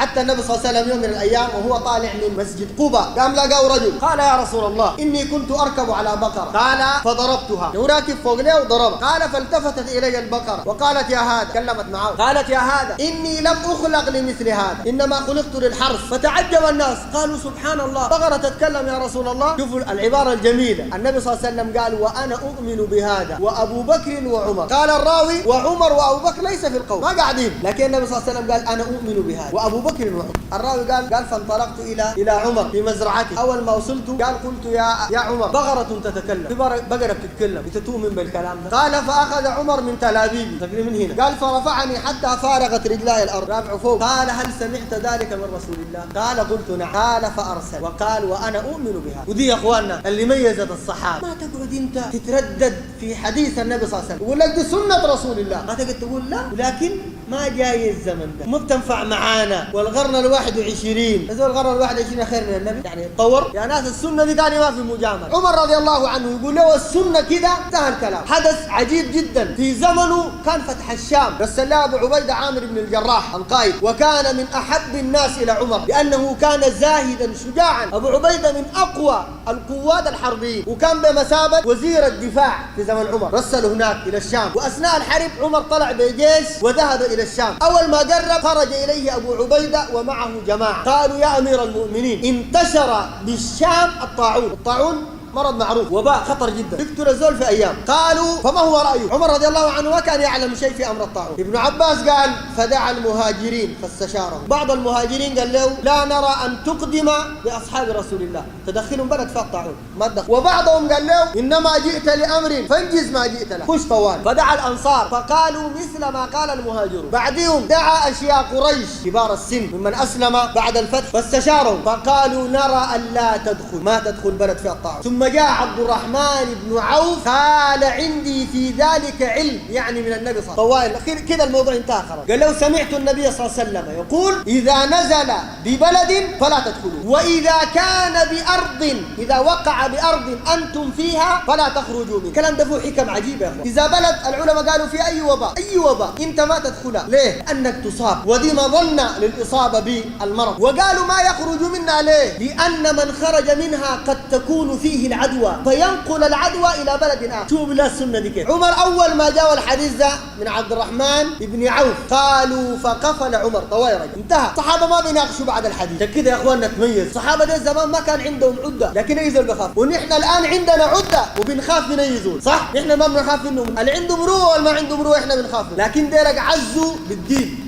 حتى النبي صلى الله عليه وسلم يوم من الأيام وهو طالع من مسجد قباء قام لقاه رجل قال يا رسول الله إني كنت أركب على بقرة قال فضربتها راكب فوق له وضربها قال فالتفتت إلي البقرة وقالت يا هذا كلمت معه قالت يا هذا إني لم أخلق لمثل هذا إنما خلقت للحرث فتعجب الناس قالوا سبحان الله بقرة تتكلم يا رسول الله. شوفوا العبارة الجميلة النبي صلى الله عليه وسلم قال وأنا أؤمن بهذا وأبو بكر وعمر. قال الراوي وعمر وأبو بكر ليس في القول ما قاعدين لكن النبي صلى الله عليه وسلم قال أنا أؤمن بهذا وأبو بكر وعمر. الراوي قال فانطلقت إلى عمر في مزرعته أول ما وصلت قلت يا عمر بقرة تتكلم في بقرة بتتكلم بتؤمن بالكلام ده. قال فأخذ عمر من تلابيبي تقريبا من هنا قال فرفعني حتى فارغت رجلاي الأرض رافع فوق. قال هل سمعت ذلك من رسول الله؟ قال قلت نعم. قال فأرسل وقال وأنا أؤمن بها. ودي يا أخواننا اللي ميزت الصحابة. ما تقعد أنت تتردد في حديث النبي صلى الله عليه وسلم يقول لك دي سنة رسول الله ما تقعد تقول لا ولكن ما جاي الزمن ده ما بتنفع معانا والقرن ال21 هذول القرن ال21 خير من النبي يعني تطور يا ناس السنة دي ثاني ما في مجاملة. عمر رضي الله عنه يقول له السنة كده انتهى الكلام. حدث عجيب جدا في زمنه كان فتح الشام رسل له أبو عبيدة عامر بن الجراح القائد وكان من أحب الناس إلى عمر لأنه كان زاهدا شجاعا. أبو عبيدة من أقوى القوات الحربية وكان بمثابة وزير الدفاع في زمن عمر. رسله هناك إلى الشام وأثناء الحرب عمر طلع بجيش وذهب إلى الشام. أول ما قرب خرج إليه أبو عبيدة ومعه جماعة قالوا يا أمير المؤمنين انتشر بالشام الطاعون مرض معروف وباء خطر جدا يقتل الزول في ايام. قالوا فما هو رايه؟ عمر رضي الله عنه ما كان يعلم شيء في امر الطاعون. ابن عباس قال فدعا المهاجرين فاستشارهم. بعض المهاجرين قال له لا نرى ان تقدم باصحاب رسول الله تدخلهم بلد فيها الطاعون ما تدخل. وبعضهم قال له انما جئت لامر فانجز ما جئت له خش طوال. فدعا الانصار فقالوا مثل ما قال المهاجرون. بعدهم دعا اشياء قريش كبار السن ممن اسلم بعد الفتح فاستشارهم فقالوا نرى ان لا تدخل ما تدخل بلد فيها الطاعون. ثم جاء عبد الرحمن بن عوف قال عندي في ذلك علم يعني من النبي صلى الله عليه وسلم. كده الموضوع انتهى خلاص. قال لو سمعت النبي صلى الله عليه وسلم يقول إذا نزل ببلد فلا تدخلوا وإذا كان بأرض إذا وقع بأرض أنتم فيها فلا تخرجوا منه. كلام ده فيه حكم عجيبة يا أخوان. إذا بلد العلماء قالوا في أي وباء أنت ما تدخلها ليه؟ أنك تصاب ودي مظنة للإصابة بالمرض. وقالوا ما يخرج منها ليه؟ لأن من خرج منها قد تكون فيه العدوى فينقل العدوى إلى بلد آخر. شوف لا السنة دي كيف. عمر أول ما جاء الحديث ده من عبد الرحمن بن عوف قالوا فقفل عمر طويرا انتهى. الصحابة ما بيناقشوا بعد الحديث كده يا أخواننا تميز. الصحابة ده زمان ما كان عندهم عدة لكن يزول بخاف ونحن الآن عندنا عدة وبنخاف من يزول صح؟ نحن ما بنخاف منهم اللي عنده مروءة واللي ما عنده مروءة احنا بنخاف لكن ديرك عزوا بالدين